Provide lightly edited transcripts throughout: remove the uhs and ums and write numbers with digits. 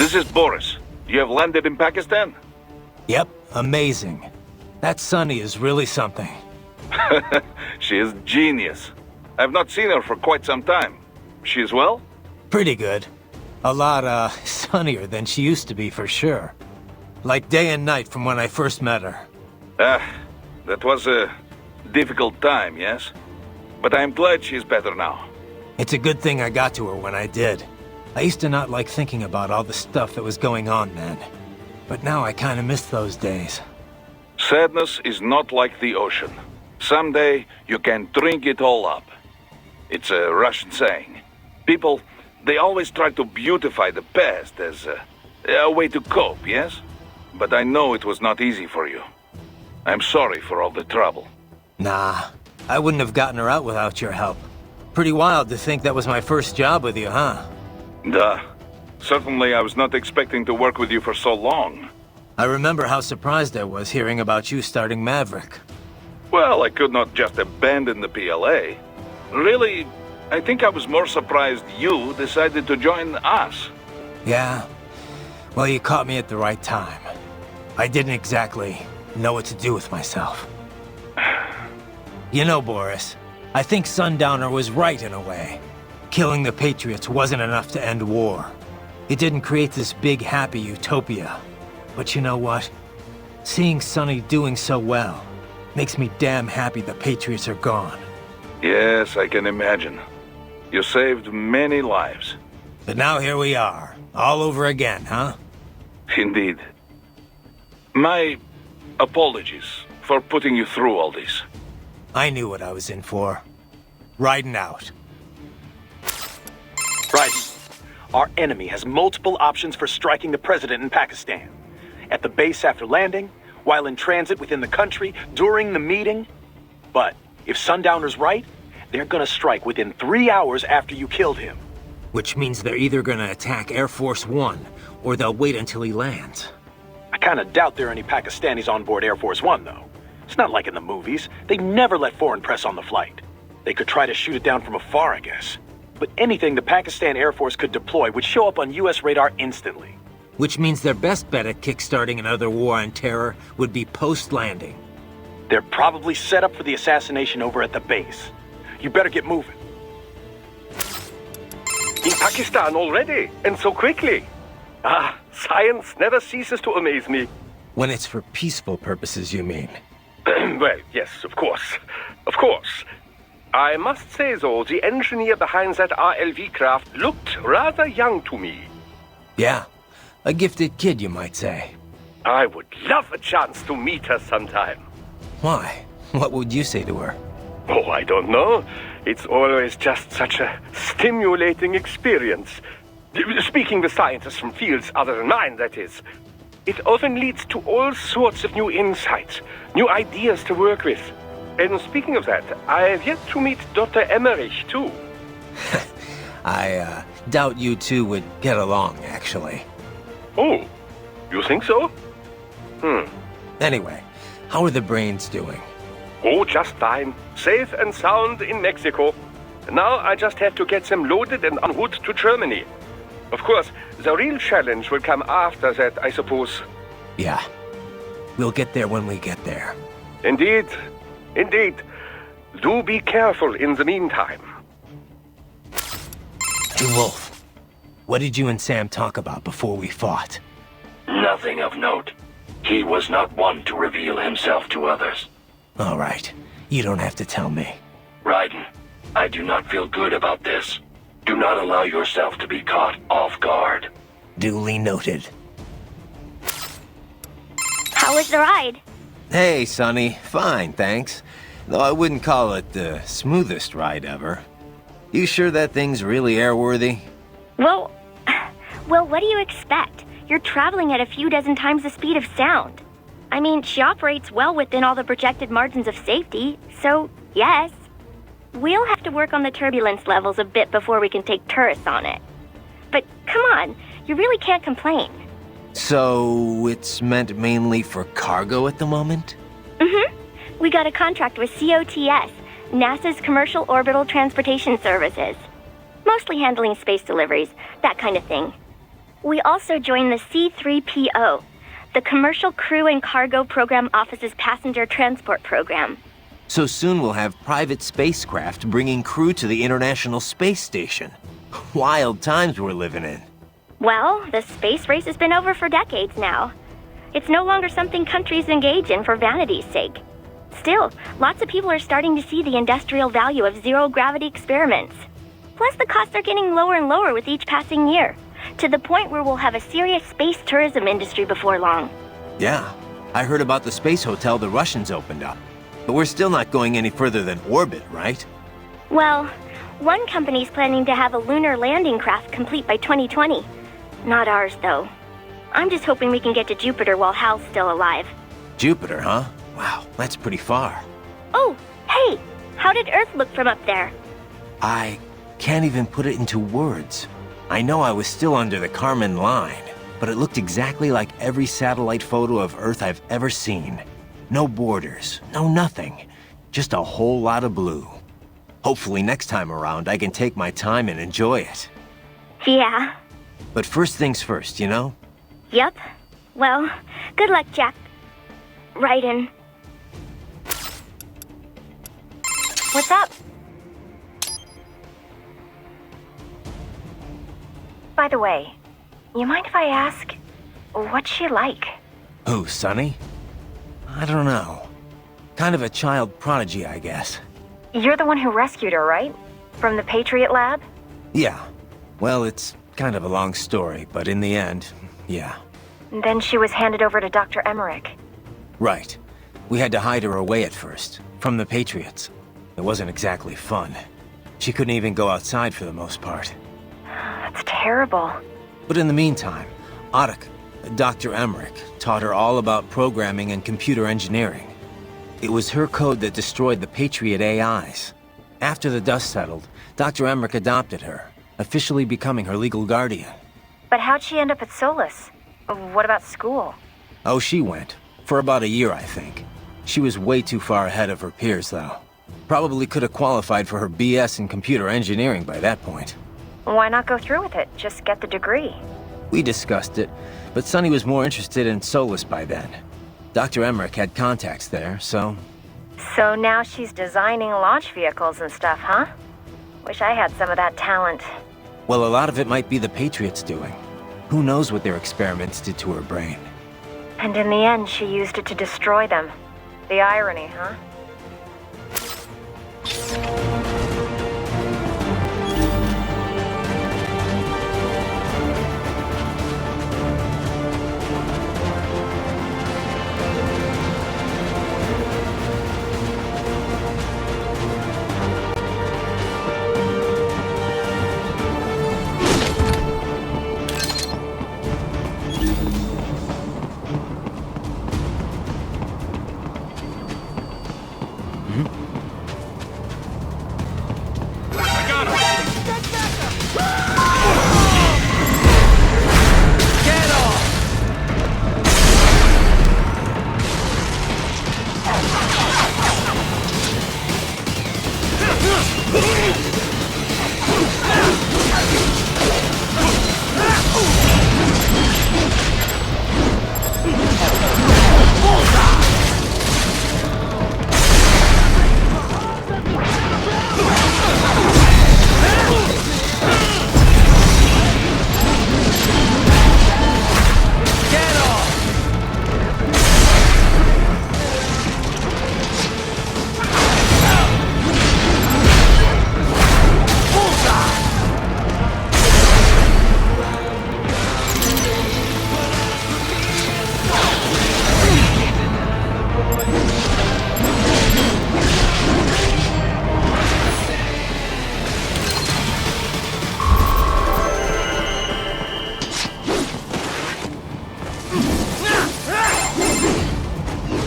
This is Boris. You have landed in Pakistan? Yep, amazing. That Sunny is really something. She is genius. I've not seen her for quite some time. She is well? Pretty good. A lot, sunnier than she used to be for sure. Like day and night from when I first met her. That was a difficult time, yes? But I'm glad she's better now. It's a good thing I got to her when I did. I used to not like thinking about all the stuff that was going on then. But now I kinda miss those days. Sadness is not like the ocean. Someday you can drink it all up. It's a Russian saying. People, they always try to beautify the past as a way to cope, yes? But I know it was not easy for you. I'm sorry for all the trouble. Nah, I wouldn't have gotten her out without your help. Pretty wild to think that was my first job with you, huh? Duh. Certainly I was not expecting to work with you for so long. I remember how surprised I was hearing about you starting Maverick. Well, I could not just abandon the PLA. Really, I think I was more surprised you decided to join us. Yeah. Well, you caught me at the right time. I didn't exactly know what to do with myself. You know, Boris, I think Sundowner was right in a way. Killing the Patriots wasn't enough to end war. It didn't create this big, happy utopia. But you know what? Seeing Sonny doing so well makes me damn happy the Patriots are gone. Yes, I can imagine. You saved many lives. But now here we are, all over again, huh? Indeed. My apologies for putting you through all this. I knew what I was in for. Riding out. Right. Our enemy has multiple options for striking the president in Pakistan. At the base after landing, while in transit within the country, during the meeting. But if Sundowner's right, they're gonna strike within 3 hours after you killed him. Which means they're either gonna attack Air Force One, or they'll wait until he lands. I kinda doubt there are any Pakistanis on board Air Force One, though. It's not like in the movies. They never let foreign press on the flight. They could try to shoot it down from afar, I guess. But anything the Pakistan Air Force could deploy would show up on US radar instantly. Which means their best bet at kickstarting another war on terror would be post-landing. They're probably set up for the assassination over at the base. You better get moving. In Pakistan already, and so quickly. Science never ceases to amaze me. When it's for peaceful purposes, you mean? Well, yes, of course. Of course. I must say, though, the engineer behind that RLV craft looked rather young to me. Yeah, a gifted kid, you might say. I would love a chance to meet her sometime. Why? What would you say to her? Oh, I don't know. It's always just such a stimulating experience. Speaking with scientists from fields other than mine, that is. It often leads to all sorts of new insights, new ideas to work with. And speaking of that, I have yet to meet Dr. Emmerich, too. I doubt you two would get along, actually. Oh, you think so? Anyway, how are the brains doing? Oh, just fine. Safe and sound in Mexico. Now I just have to get them loaded and en route to Germany. Of course, the real challenge will come after that, I suppose. Yeah. We'll get there when we get there. Indeed. Indeed. Do be careful in the meantime. Hey, Wolf. What did you and Sam talk about before we fought? Nothing of note. He was not one to reveal himself to others. All right. You don't have to tell me. Raiden, I do not feel good about this. Do not allow yourself to be caught off guard. Duly noted. How was the ride? Hey, Sonny. Fine, thanks. Though I wouldn't call it the smoothest ride ever. You sure that thing's really airworthy? Well, what do you expect? You're traveling at a few dozen times the speed of sound. I mean, she operates well within all the projected margins of safety, so yes. We'll have to work on the turbulence levels a bit before we can take tourists on it. But come on, you really can't complain. So, it's meant mainly for cargo at the moment? We got a contract with COTS, NASA's Commercial Orbital Transportation Services. Mostly handling space deliveries, that kind of thing. We also joined the C3PO, the Commercial Crew and Cargo Program Office's passenger transport program. So soon we'll have private spacecraft bringing crew to the International Space Station. Wild times we're living in. Well, the space race has been over for decades now. It's no longer something countries engage in for vanity's sake. Still, lots of people are starting to see the industrial value of zero-gravity experiments. Plus, the costs are getting lower and lower with each passing year, to the point where we'll have a serious space tourism industry before long. Yeah, I heard about the space hotel the Russians opened up. But we're still not going any further than orbit, right? Well, one company's planning to have a lunar landing craft complete by 2020. Not ours, though. I'm just hoping we can get to Jupiter while Hal's still alive. Jupiter, huh? Wow, that's pretty far. Oh, hey! How did Earth look from up there? I can't even put it into words. I know I was still under the Kármán line, but it looked exactly like every satellite photo of Earth I've ever seen. No borders, no nothing. Just a whole lot of blue. Hopefully next time around I can take my time and enjoy it. Yeah. But first things first, you know? Yep. Well, good luck, Jack. Raiden. What's up? By the way, you mind if I ask, what's she like? Who, Sunny? I don't know. Kind of a child prodigy, I guess. You're the one who rescued her, right? From the Patriot lab? Yeah. Well, it's kind of a long story, but in the end, yeah. Then she was handed over to Dr. Emmerich. Right. We had to hide her away at first, from the Patriots. It wasn't exactly fun. She couldn't even go outside for the most part. That's terrible. But in the meantime, Adak, Dr. Emmerich, taught her all about programming and computer engineering. It was her code that destroyed the Patriot AIs. After the dust settled, Dr. Emmerich adopted her, officially becoming her legal guardian. But how'd she end up at Solus? What about school? Oh, she went. For about a year, I think. She was way too far ahead of her peers, though. Probably could have qualified for her BS in computer engineering by that point. Why not go through with it? Just get the degree. We discussed it, but Sunny was more interested in Solus by then. Dr. Emmerich had contacts there, so... So now she's designing launch vehicles and stuff, huh? Wish I had some of that talent. Well, a lot of it might be the Patriots doing. Who knows what their experiments did to her brain. And in the end, she used it to destroy them. The irony, huh?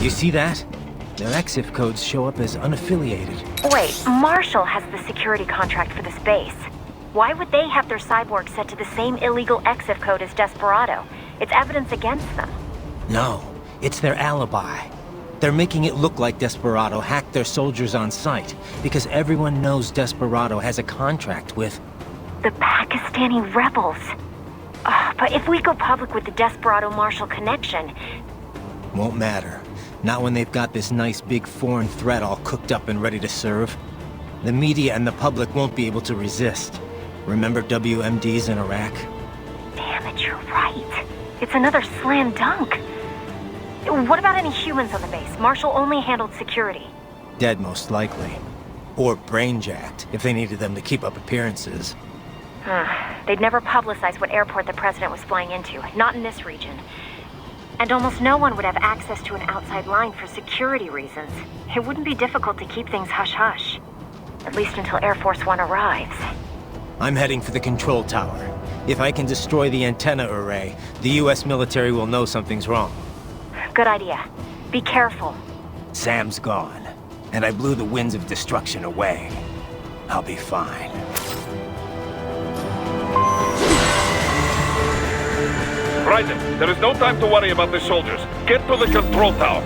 You see that? Their EXIF codes show up as unaffiliated. Wait, Marshall has the security contract for this base. Why would they have their cyborg set to the same illegal EXIF code as Desperado? It's evidence against them. No, it's their alibi. They're making it look like Desperado hacked their soldiers on sight, because everyone knows Desperado has a contract with... The Pakistani rebels. Oh, But if we go public with the Desperado-Marshall connection... Won't matter. Not when they've got this nice big foreign threat all cooked up and ready to serve. The media and the public won't be able to resist. Remember WMDs in Iraq? Damn it, you're right. It's another slam dunk. What about any humans on the base? Marshall only handled security. Dead, most likely. Or brain-jacked, if they needed them to keep up appearances. They'd never publicize what airport the president was flying into, not in this region. And almost no one would have access to an outside line for security reasons. It wouldn't be difficult to keep things hush-hush. At least until Air Force One arrives. I'm heading for the control tower. If I can destroy the antenna array, the US military will know something's wrong. Good idea. Be careful. Sam's gone, and I blew the winds of destruction away. I'll be fine. Raiden, there is no time to worry about the soldiers. Get to the control tower.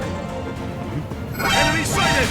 Enemy sighted!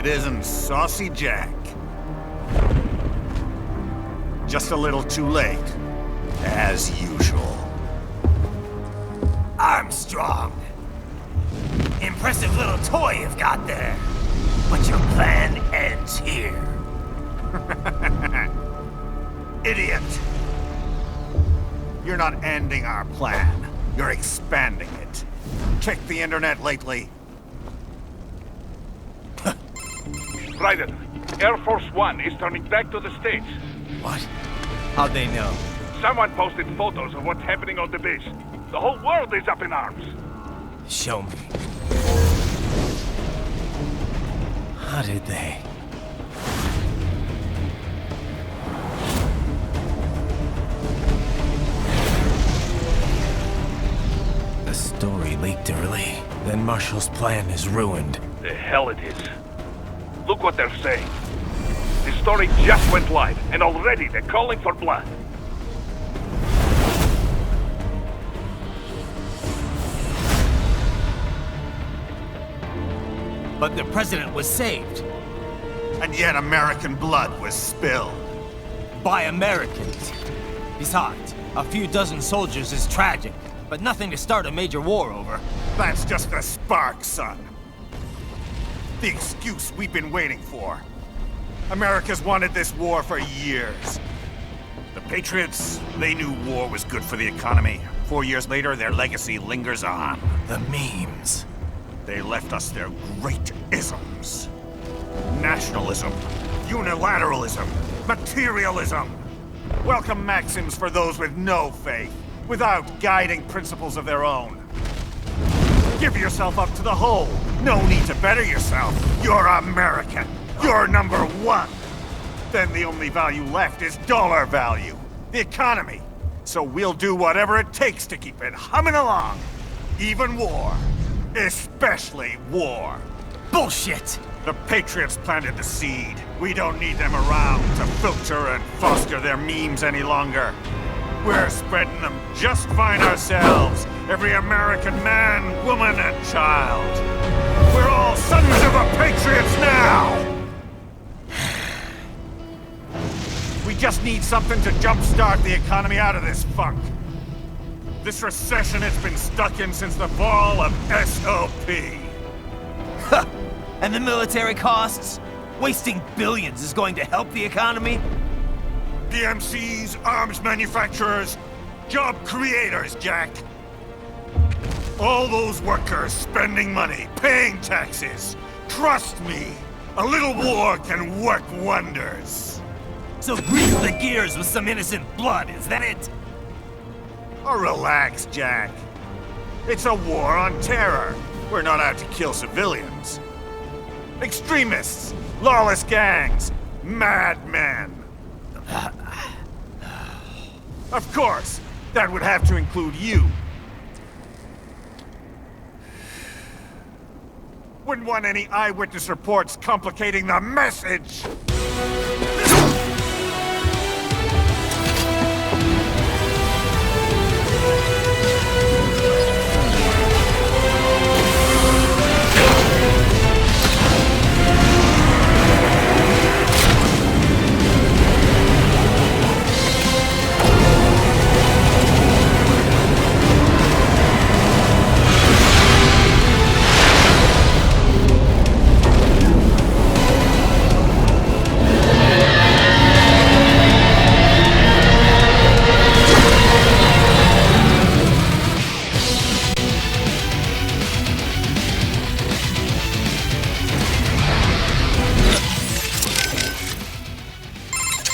isn't Saucy Jack. Just a little too late, as usual. Armstrong. Impressive little toy you've got there. But your plan ends here. Idiot! You're not ending our plan. You're expanding it. Check the internet lately. Ryder, Air Force One is turning back to the States. What? How'd they know? Someone posted photos of what's happening on the base. The whole world is up in arms. Show me. How did they? The story leaked early. Then Marshall's plan is ruined. The hell it is. Look what they're saying. The story just went live, and already they're calling for blood. But the president was saved. And yet American blood was spilled. By Americans. Besides, a few dozen soldiers is tragic, but nothing to start a major war over. That's just the spark, son. The excuse we've been waiting for. America's wanted this war for years. The Patriots, they knew war was good for the economy. 4 years later, their legacy lingers on. The memes. They left us their great isms. Nationalism, unilateralism, materialism. Welcome maxims for those with no faith, without guiding principles of their own. Give yourself up to the whole. No need to better yourself. You're American. You're number one. Then the only value left is dollar value. The economy. So we'll do whatever it takes to keep it humming along. Even war. Especially war. Bullshit! The Patriots planted the seed. We don't need them around to filter and foster their memes any longer. We're spreading them just fine ourselves. Every American man, woman, and child. We're all sons of the Patriots now! We just need something to jumpstart the economy out of this funk. This recession it's been stuck in since the fall of SOP. And the military costs? Wasting billions is going to help the economy? DMCs, arms manufacturers, job creators, Jack. All those workers spending money, paying taxes. Trust me, a little war can work wonders. So grease the gears with some innocent blood, is that it? Oh, relax, Jack. It's a war on terror. We're not out to kill civilians. Extremists, lawless gangs, madmen. Of course, that would have to include you. Wouldn't want any eyewitness reports complicating the message.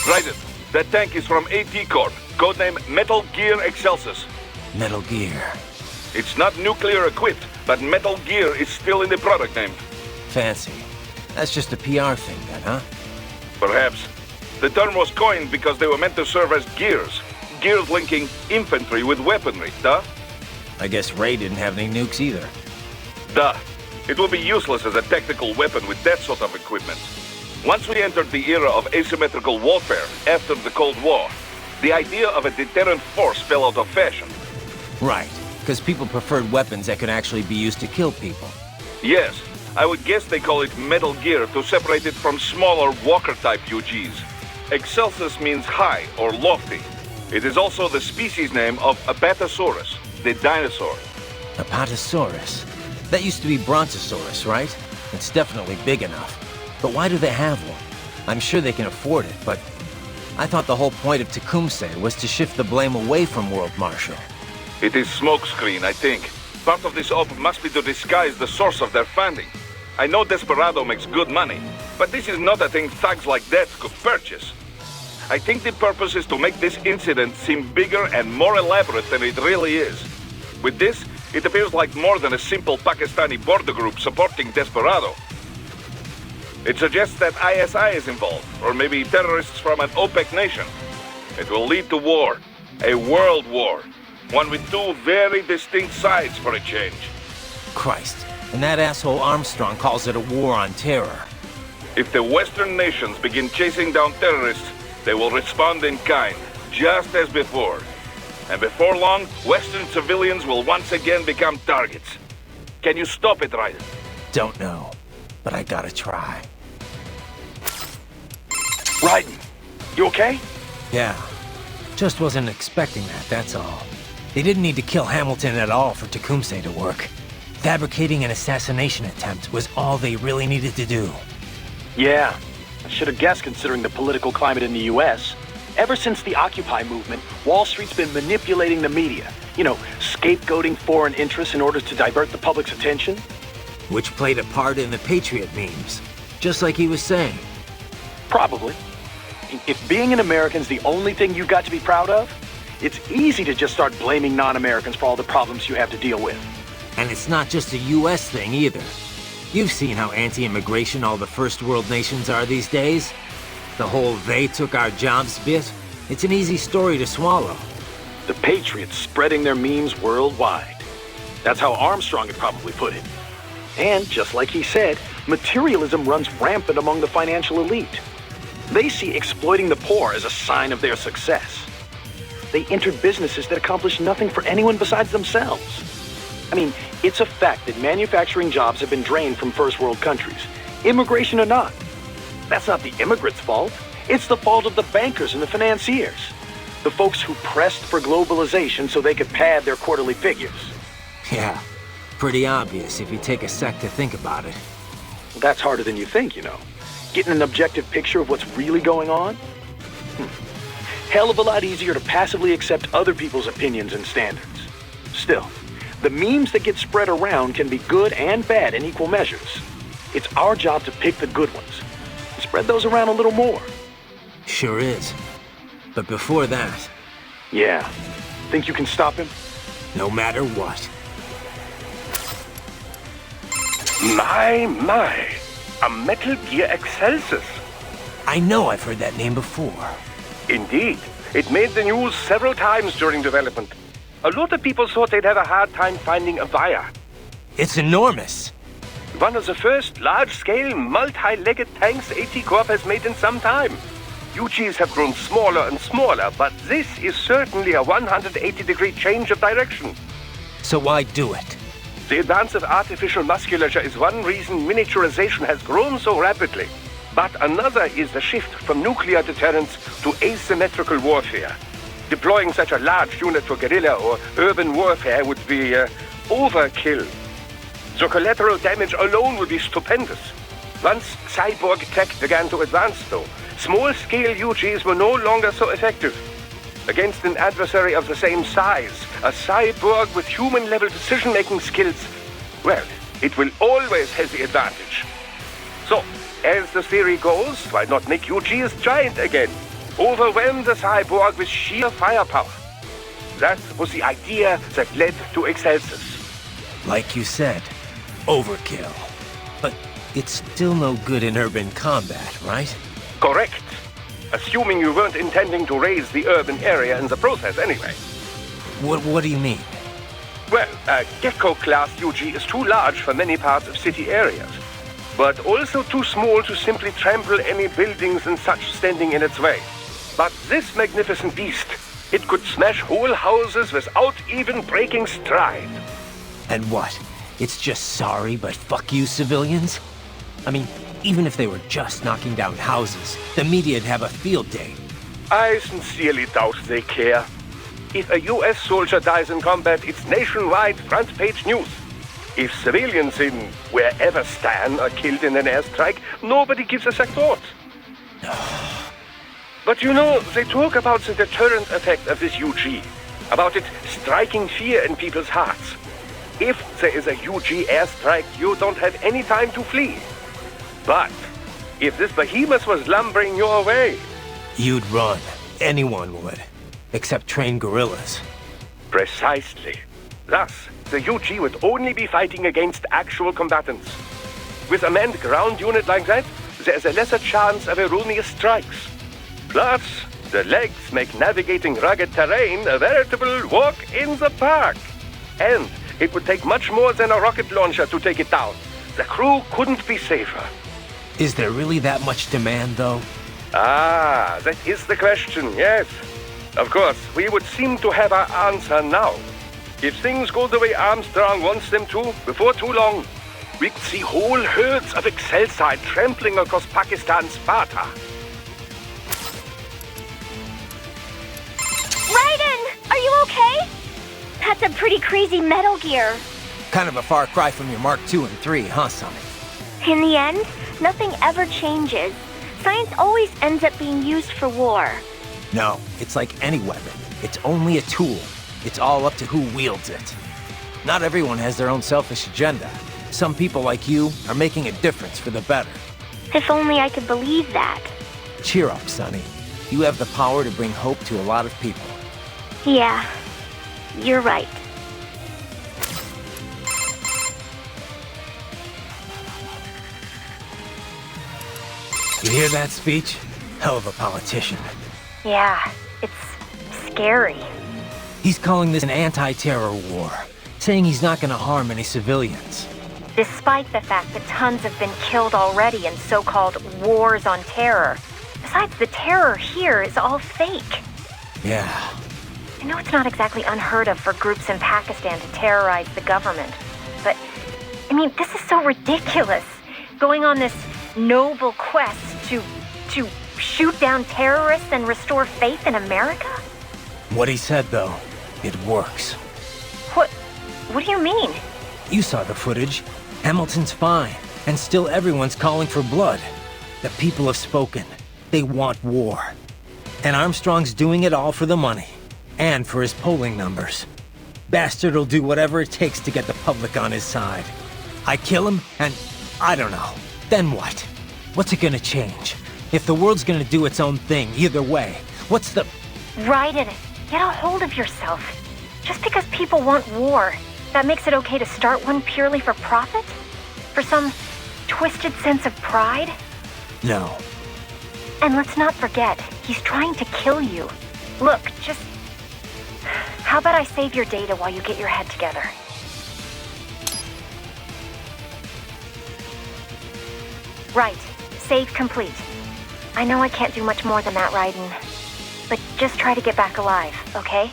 Raiden, that tank is from AT Corp, codename Metal Gear Excelsis. Metal Gear. It's not nuclear equipped, but Metal Gear is still in the product name. Fancy. That's just a PR thing then, huh? Perhaps. The term was coined because they were meant to serve as gears. Gears linking infantry with weaponry, duh? I guess Ray didn't have any nukes either. Duh. It will be useless as a tactical weapon with that sort of equipment. Once we entered the era of asymmetrical warfare after the Cold War, the idea of a deterrent force fell out of fashion. Right, because people preferred weapons that could actually be used to kill people. Yes, I would guess they call it Metal Gear to separate it from smaller Walker-type UGs. Excelsus means high or lofty. It is also the species name of Apatosaurus, the dinosaur. Apatosaurus? That used to be Brontosaurus, right? It's definitely big enough. But why do they have one? I'm sure they can afford it, but I thought the whole point of Tecumseh was to shift the blame away from World Marshal. It is smokescreen, I think. Part of this op must be to disguise the source of their funding. I know Desperado makes good money, but this is not a thing thugs like that could purchase. I think the purpose is to make this incident seem bigger and more elaborate than it really is. With this, it appears like more than a simple Pakistani border group supporting Desperado. It suggests that ISI is involved, or maybe terrorists from an OPEC nation. It will lead to war, a world war, one with two very distinct sides for a change. Christ, and that asshole Armstrong calls it a war on terror. If the Western nations begin chasing down terrorists, they will respond in kind, just as before. And before long, Western civilians will once again become targets. Can you stop it, Ryder? Don't know, but I gotta try. Raiden, you okay? Yeah, just wasn't expecting that, that's all. They didn't need to kill Hamilton at all for Tecumseh to work. Fabricating an assassination attempt was all they really needed to do. Yeah, I should have guessed considering the political climate in the US. Ever since the Occupy movement, Wall Street's been manipulating the media. You know, scapegoating foreign interests in order to divert the public's attention. Which played a part in the Patriot memes, just like he was saying. Probably. If being an American's the only thing you got to be proud of, it's easy to just start blaming non-Americans for all the problems you have to deal with. And it's not just a US thing either. You've seen how anti-immigration all the first world nations are these days. The whole "they took our jobs" bit, it's an easy story to swallow. The Patriots spreading their memes worldwide. That's how Armstrong had probably put it. And just like he said, materialism runs rampant among the financial elite. They see exploiting the poor as a sign of their success. They entered businesses that accomplish nothing for anyone besides themselves. I mean, it's a fact that manufacturing jobs have been drained from first world countries, immigration or not. That's not the immigrants' fault. It's the fault of the bankers and the financiers. The folks who pressed for globalization so they could pad their quarterly figures. Yeah, pretty obvious if you take a sec to think about it. That's harder than you think, you know. Getting an objective picture of what's really going on? Hell of a lot easier to passively accept other people's opinions and standards. Still, the memes that get spread around can be good and bad in equal measures. It's our job to pick the good ones and spread those around a little more. Sure is. But before that... Yeah. Think you can stop him? No matter what. My. A Metal Gear Excelsus. I know I've heard that name before. Indeed. It made the news several times during development. A lot of people thought they'd have a hard time finding a buyer. It's enormous. One of the first large-scale, multi-legged tanks AT Corp has made in some time. UGs have grown smaller and smaller, but this is certainly a 180-degree change of direction. So why do it? The advance of artificial musculature is one reason miniaturization has grown so rapidly. But another is the shift from nuclear deterrence to asymmetrical warfare. Deploying such a large unit for guerrilla or urban warfare would be overkill. The collateral damage alone would be stupendous. Once cyborg tech began to advance, though, small-scale UGs were no longer so effective. Against an adversary of the same size, a cyborg with human-level decision-making skills, well, it will always have the advantage. So, as the theory goes, why not make UGs giant again? Overwhelm the cyborg with sheer firepower. That was the idea that led to Excelsus. Like you said, overkill. But it's still no good in urban combat, right? Correct. Assuming you weren't intending to raise the urban area in the process anyway. What do you mean? Well, a Gecko-class UG is too large for many parts of city areas, but also too small to simply trample any buildings and such standing in its way. But this magnificent beast, it could smash whole houses without even breaking stride. And what? It's just sorry, but fuck you civilians? I mean, even if they were just knocking down houses, the media'd have a field day. I sincerely doubt they care. If a US soldier dies in combat, it's nationwide front-page news. If civilians in wherever Stan are killed in an airstrike, nobody gives a second thought. But you know, they talk about the deterrent effect of this UG, about it striking fear in people's hearts. If there is a UG airstrike, you don't have any time to flee. But if this behemoth was lumbering your way... You'd run. Anyone would. Except trained guerrillas. Precisely. Thus, the UG would only be fighting against actual combatants. With a manned ground unit like that, there's a lesser chance of erroneous strikes. Plus, the legs make navigating rugged terrain a veritable walk in the park. And it would take much more than a rocket launcher to take it down. The crew couldn't be safer. Is there really that much demand, though? Ah, that is the question, yes. Of course, we would seem to have our answer now. If things go the way Armstrong wants them to, before too long, we could see whole herds of Excelsior trampling across Pakistan's Sparta. Raiden! Are you okay? That's a pretty crazy Metal Gear. Kind of a far cry from your Mark II and III, huh, Sonny? In the end, nothing ever changes. Science always ends up being used for war. No, it's like any weapon. It's only a tool. It's all up to who wields it. Not everyone has their own selfish agenda. Some people like you are making a difference for the better. If only I could believe that. Cheer up, Sonny. You have the power to bring hope to a lot of people. Yeah, you're right. You hear that speech? Hell of a politician. Yeah, it's scary. He's calling this an anti-terror war, saying he's not gonna harm any civilians. Despite the fact that tons have been killed already in so-called wars on terror. Besides, the terror here is all fake. Yeah. I know it's not exactly unheard of for groups in Pakistan to terrorize the government, but, I mean, this is so ridiculous. Going on this noble quest to shoot down terrorists and restore faith in America? What he said, though, it works. What do you mean? You saw the footage. Hamilton's fine, and still everyone's calling for blood. The people have spoken. They want war. And Armstrong's doing it all for the money. And for his polling numbers. Bastard will do whatever it takes to get the public on his side. I kill him, and I don't know. Then what? What's it gonna change? If the world's gonna do its own thing, either way, what's the... Raiden, get a hold of yourself. Just because people want war, that makes it okay to start one purely for profit? For some twisted sense of pride? No. And let's not forget, he's trying to kill you. Look, just... How about I save your data while you get your head together? Right. Save complete. I know I can't do much more than that, Raiden. But just try to get back alive, okay?